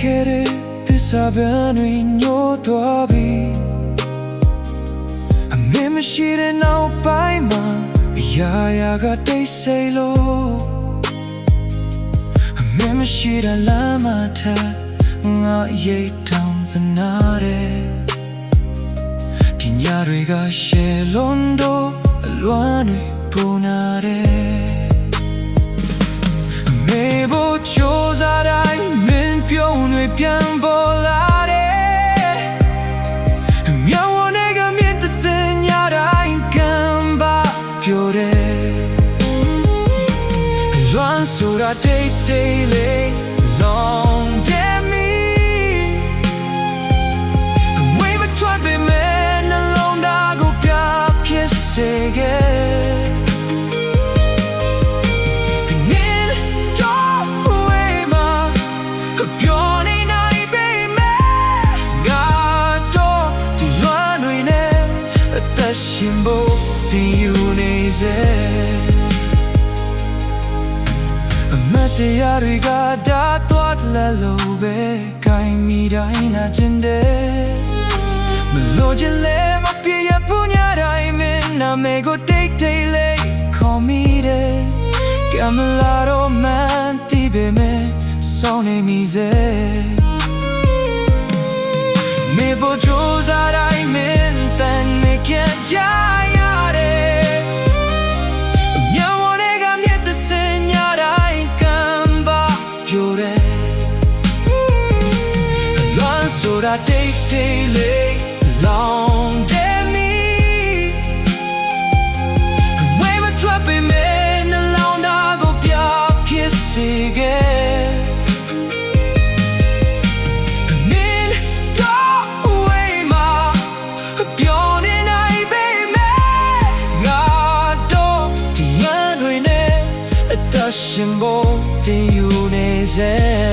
ခဲ့တဲ့သစ္စာပန်းတွေညှိုးသွားပြီအမေမရှိတဲ့နောက်ပိုင်းမှာအရာရာကတိတ်ဆိတ်လို့အမေမရှိတဲ့လမ်းမထက်ငါရိတ်တောင်သနာတယ်ဒီညတွေကရှယ်လွန်တော့အလွမ်းတွေပူနာတယ်အမေဖို့ကြိုးစားတိုင်းမင်းပြုံးတွေပြန်ပေါ်လာတယ်မျက်ဝန်းတွေကမြင့်တစင်ညတိုင်းကံပါပြိုတယ်လွမ်းဆိုတာတိတ်တိတ်လေး Long damn me အဝေးမထွက်ပေမဲ့နှလုံးသားကိုပြဖြစ်စေခဲ့ရှင်ဖို့တင်ယူနေစေအမတ်တရားတွေကဒါသွားလက်လို့ပဲကိုင်းမိတိုင်းနာကျင်တယ်မလို့ချင်လဲမပြေရဘူးညတိုင်းမင်းနာမည်ကိုတိတ်တိတ်လေးခေါ်မိတယ်ကမလာတော့မှန်တီးပေမဲ့ဆောင်းနေမိစေမေဖို့ကြိုးစားတိုင်းမင်းတန်နေကြကြရတယ်မျက်ဝန်းတွေကမြတ်တဲ့စင်ညတိုင်းကံပါပြိုတယ်လွမ်းဆိုတာတိတ်တိတ်လေး Long damn me ဝေးမထွက်ပေမဲ့နှလုံးသားကိုပြဖြစ်စေခဲ့ရှင်ဖို့တင်ယူနေစေ